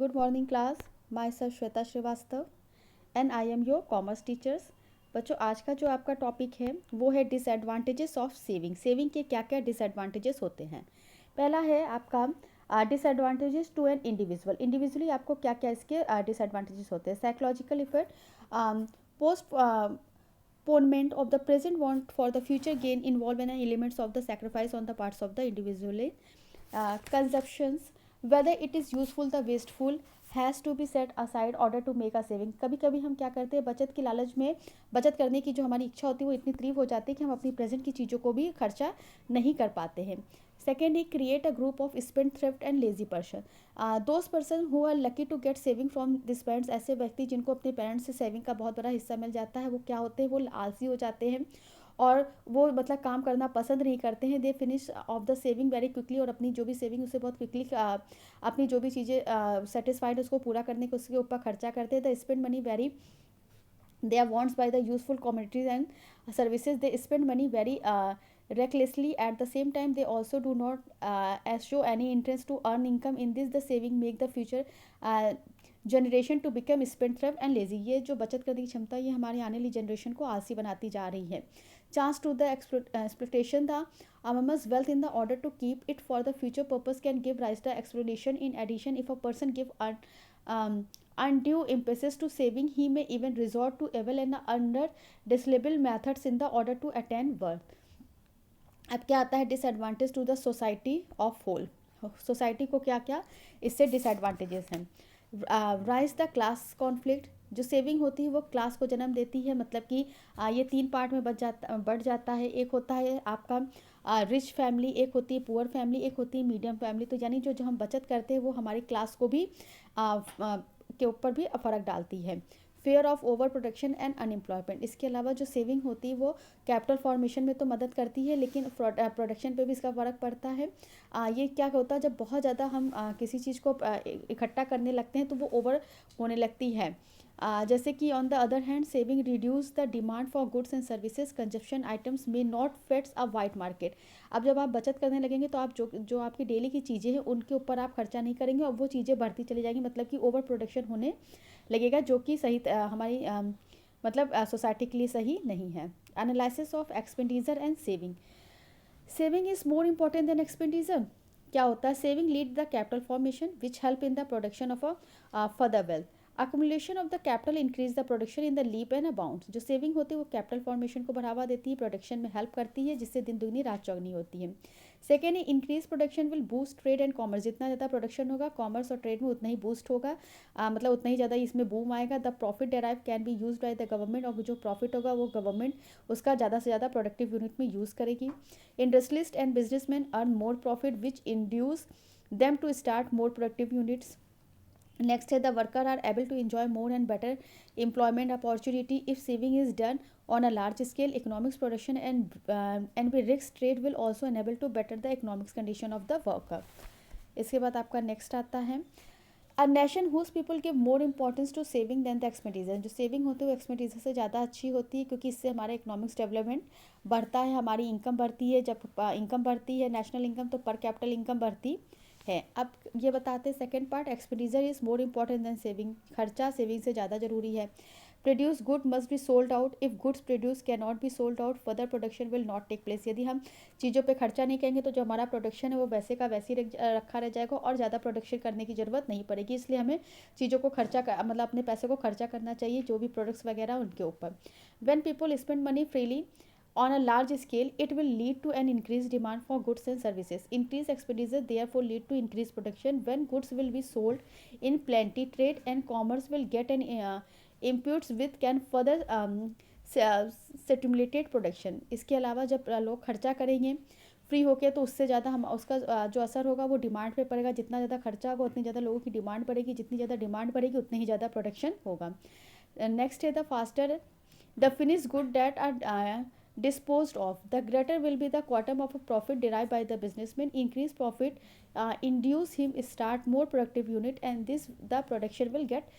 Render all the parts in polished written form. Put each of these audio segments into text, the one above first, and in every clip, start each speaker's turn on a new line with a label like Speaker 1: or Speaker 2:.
Speaker 1: Good morning class. Myself Shweta Srivastava and I am your commerce teachers. बच्चों, आज का जो आपका टॉपिक है वो है डिसएडवांटेजेस ऑफ सेविंग. सेविंग के क्या क्या डिसएडवांटेजेस होते हैं. पहला है आपका disadvantages to an individual. Individually आपको क्या क्या इसके डिसएडवांटेजेस होते हैं. Psychological effect, post postponement of the present want for the future gain involve in elements of the sacrifice on the parts of the individual. Consumptions, whether it is useful the wasteful has to be set aside order to make a saving. कभी कभी हम क्या करते हैं, बचत की लालच में बचत करने की जो हमारी इच्छा होती है वो इतनी तीव्र हो जाती है कि हम अपनी प्रेजेंट की चीज़ों को भी खर्चा नहीं कर पाते हैं. सेकेंड ही create a group of spendthrift and lazy person. Those person who are lucky to get saving from this parents. ऐसे व्यक्ति जिनको अपने पेरेंट्स से सेविंग का बहुत बड़ा हिस्सा मिल जाता है, वो क्या होते हैं, वो आलसी हो जाते हैं और वो मतलब काम करना पसंद नहीं करते हैं. They finish off the saving very quickly. और अपनी जो भी सेविंग उसे बहुत क्विकली अपनी जो भी चीज़ें सेटिस्फाइड उसको पूरा करने के उसके ऊपर खर्चा करते हैं. The spend money very they are wants by the useful commodities and services. They spend money very recklessly. At the same time they also do not show any interest to earn income in this. The saving make the future generation to become spend and lazy. ये जो बचत करने की क्षमता ये हमारी आने वाली जनरेशन को आलसी बनाती जा रही है. Chance to the exploitation the immense wealth in the order to keep it for the future purpose can give rise the exploitation. In addition if a person give undue emphasis to saving, he may even resort to evil and undesirable methods in the order to attain wealth. अब क्या आता है disadvantage to the society of whole. Society को क्या क्या इससे disadvantages हैं. Rise the class conflict. जो सेविंग होती है वो क्लास को जन्म देती है. मतलब कि ये तीन पार्ट में बढ़ जाता है. एक होता है आपका रिच फैमिली, एक होती है पुअर फैमिली, एक होती है मीडियम फैमिली. तो यानी जो हम बचत करते हैं वो हमारी क्लास को भी के ऊपर भी फ़र्क डालती है. Fair of over production and unemployment. इसके अलावा जो सेविंग होती है वो कैपिटल फॉर्मेशन में तो मदद करती है लेकिन प्रोडक्शन पे भी इसका फ़र्क पड़ता है. ये क्या होता है, जब बहुत ज़्यादा हम किसी चीज़ को इकट्ठा करने लगते हैं तो वो ओवर होने लगती है. जैसे कि on the other hand saving reduce the demand for goods and services. Consumption items में not fetch a wide market. अब जब आप बचत करने लगेंगे तो आप जो आपकी डेली की चीज़ें हैं उनके ऊपर आप खर्चा नहीं करेंगे और वो चीज़ें बढ़ती चली जाएंगी. मतलब कि ओवर प्रोडक्शन होने लगेगा जो कि सही हमारी मतलब सोसाइटी के लिए सही नहीं है. Analysis of expenditure and saving. Saving is more important than expenditure. क्या होता है, saving lead the capital formation which help in the production of a further wealth. Accumulation of the capital increase the production in the leap and abound. जो saving होती है वो capital formation को बढ़ावा देती है, प्रोडक्शन में हेल्प करती है जिससे दिन दुगनी रात चौगनी होती है. सेकेंड है increase production will boost trade and commerce. जितना ज़्यादा प्रोडक्शन होगा कॉमर्स और ट्रेड में उतना ही बूस्ट होगा. मतलब उतना ही ज़्यादा इसमें बूम आएगा. The profit derive can be use by the government. और जो प्रॉफिट होगा वो गवर्नमेंट उसका ज़्यादा से ज़्यादा प्रोडक्टिव यूनिट में यूज़ करेगी. Industrialist and businessman earn more profit which induce them to start more productive units. Next है the worker are able to enjoy more and better employment opportunity if saving is done on a large scale. Economics production and with risk trade will also enable to better the economics condition of the worker. इसके बाद आपका next आता है a nation whose people give more importance to saving than the expenditure. जो saving होती है वो expenditure से ज़्यादा अच्छी होती है क्योंकि इससे हमारा इकोनॉमिक्स डेवलपमेंट बढ़ता है, हमारी इनकम बढ़ती है. जब इनकम बढ़ती है नेशनल इनकम तो पर कैपिटल इनकम बढ़ती है. अब ये बताते हैं second part. Expenditure is more important than saving. खर्चा सेविंग से ज़्यादा जरूरी है. Produce good must be sold out. If goods produce can not be sold out further production will not take place. यदि हम चीज़ों पे खर्चा नहीं करेंगे तो जो हमारा प्रोडक्शन है वो वैसे का वैसे ही रखा रह जाएगा और ज़्यादा प्रोडक्शन करने की ज़रूरत नहीं पड़ेगी. इसलिए हमें चीज़ों को मतलब अपने पैसे को खर्चा करना चाहिए जो भी प्रोडक्ट्स वगैरह उनके ऊपर. When people spend money freely on a large scale it will lead to an increased demand for goods and services. Increased expenditure therefore lead to increased production. When goods will be sold in plenty, trade and commerce will get an inputs with can further stimulated production. इसके अलावा जब लोग खर्चा करेंगे free होके तो उससे ज़्यादा हम उसका जो असर होगा वो डिमांड पे पड़ेगा. जितना ज़्यादा खर्चा होगा उतनी ज़्यादा लोगों की डिमांड बढ़ेगी. जितनी ज़्यादा डिमांड बढ़ेगी उतनी ही ज़्यादा प्रोडक्शन होगा. नेक्स्ट है the faster the finish good that are disposed of, the greater will be the quantum of a profit derived by the businessman. Increased profit induce him start more productive unit and this the production will get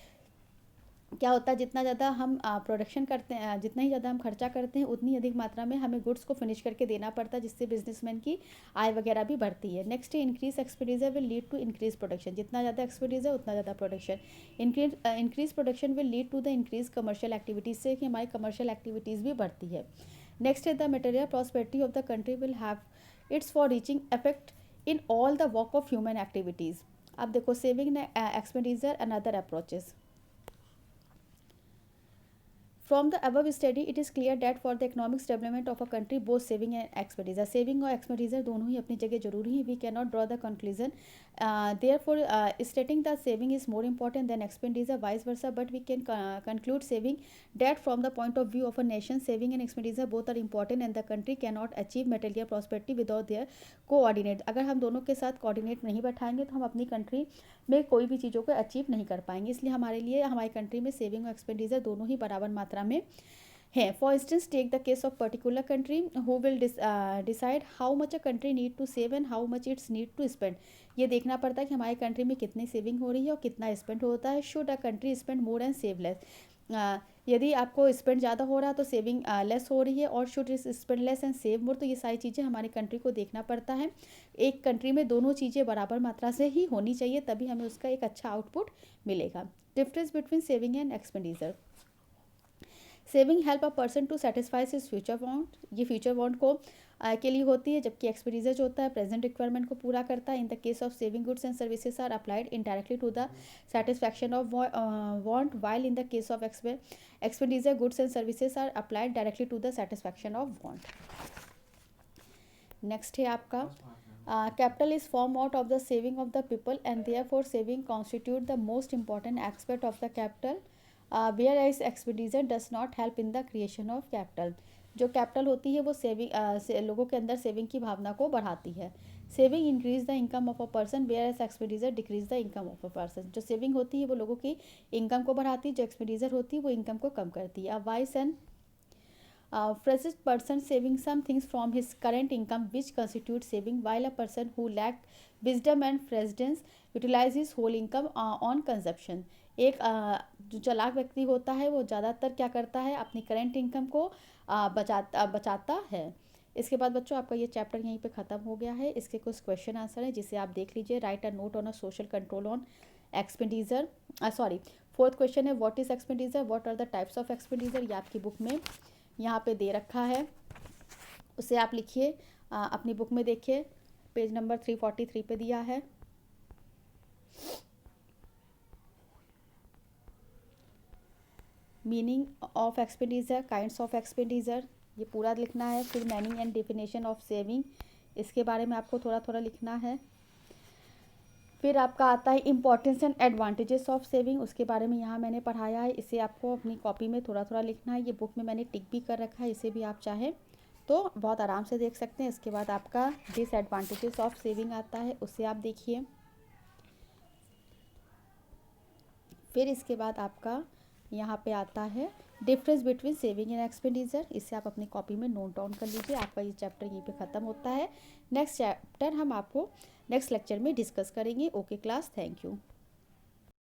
Speaker 1: क्या होता है, जितना ज़्यादा हम production करते हैं, जितना ही ज़्यादा हम खर्चा करते हैं, उतनी अधिक मात्रा में हमें गुड्स को फिनिश करके देना पड़ता है, जिससे बिजनेसमैन की आय वगैरह भी बढ़ती है। नेक्स्ट है increase expenditure will lead to increase production. जितना ज़्यादा एक्सपेंडिचर उतना ज़्यादा production. Increase production will lead to the increase commercial activities, से कि हमारी कमर्शियल एक्टिविटीज़ भी बढ़ती है। नेक्स्ट है the material prosperity of the country will have it's for reaching effect in all the work of human activities. अब देखो saving expenditure and other approaches. From the above study, it is clear that for the economic development of a country, both saving and expenditure, saving और expenditure दोनों ही अपनी जगह जरूरी है. We cannot draw the conclusion. Therefore, stating that saving is more important than expenditure, vice versa. But we can conclude saving that from the point of view of a nation, saving and expenditure both are important, and the country cannot achieve material prosperity without their coordinate. अगर हम दोनों के साथ coordinate नहीं बैठाएंगे तो हम अपनी country में कोई भी चीज़ों को अचीव नहीं कर पाएंगे. इसलिए हमारे लिए हमारी कंट्री में सेविंग और एक्सपेंडिचर दोनों ही बराबर मात्रा में है. For instance take the case of particular country who will decide how much a country need to save and how much it's need to spend. ये देखना पड़ता है कि हमारी कंट्री में कितनी सेविंग हो रही है और कितना स्पेंड होता है. Should a country spend more and save less. यदि आपको स्पेंड ज़्यादा हो रहा है तो सेविंग लेस हो रही है, और should spend less and save मोर. तो ये सारी चीज़ें हमारी कंट्री को देखना पड़ता है. एक कंट्री में दोनों चीज़ें बराबर मात्रा से ही होनी चाहिए, तभी हमें उसका एक अच्छा आउटपुट मिलेगा. Difference between saving and expenditure. Saving help a person to satisfy his future want. ये फ्यूचर वांट को के लिए होती है, जबकि एक्सपेंडिचर जो होता है प्रेजेंट रिक्वायरमेंट को पूरा करता है. In the case of saving goods and services are applied indirectly to the satisfaction of want, while in the case of expenditure goods and services are applied directly to the satisfaction of want. Next है आपका capital is form out of the saving of the people, and therefore saving constitute the most important aspect of the capital, whereas expenditure does not help in the creation of capital. जो capital होती है वो saving लोगों के अंदर saving की भावना को बढ़ाती है. Saving increase the income of a person, whereas expenditure decrease the income of a person. जो सेविंग होती है वो लोगों की इनकम को बढ़ाती है, जो एक्सपेंडिचर होती है वो इनकम को कम करती है. Vice and present person saving some things from his current income which constitute saving, while a person who lacked wisdom and prudence utilizes his whole income on consumption. एक जो चालाक व्यक्ति होता है वो ज़्यादातर क्या करता है, अपनी करेंट इनकम को बचाता है. इसके बाद बच्चों आपका ये चैप्टर यहीं पे ख़त्म हो गया है. इसके कुछ क्वेश्चन आंसर है जिसे आप देख लीजिए. Write a note on a social control on expenditure. Fourth question है what is expenditure, what are the types of expenditure. ये आपकी बुक में यहाँ पे दे रखा है, उसे आप लिखिए, अपनी बुक में देखिए, पेज नंबर 343 पे दिया है. Meaning of expenditure, kinds of expenditure, ये पूरा लिखना है. फिर meaning and definition of saving, इसके बारे में आपको थोड़ा थोड़ा लिखना है. फिर आपका आता है importance and advantages of saving, उसके बारे में यहाँ मैंने पढ़ाया है. इसे आपको अपनी कॉपी में थोड़ा थोड़ा लिखना है. ये बुक में मैंने टिक भी कर रखा है, इसे भी आप चाहें तो बहुत आराम से देख सकते हैं. इसके बाद आपका डिसएडवांटेजेस ऑफ सेविंग आता है, उसे आप देखिए. फिर इसके बाद आपका यहाँ पे आता है difference between saving and expenditure. इसे आप अपनी कॉपी में नोट डाउन कर लीजिए. आपका ये चैप्टर यहीं पे ख़त्म होता है. नेक्स्ट चैप्टर हम आपको नेक्स्ट लेक्चर में डिस्कस करेंगे. Okay class, thank you.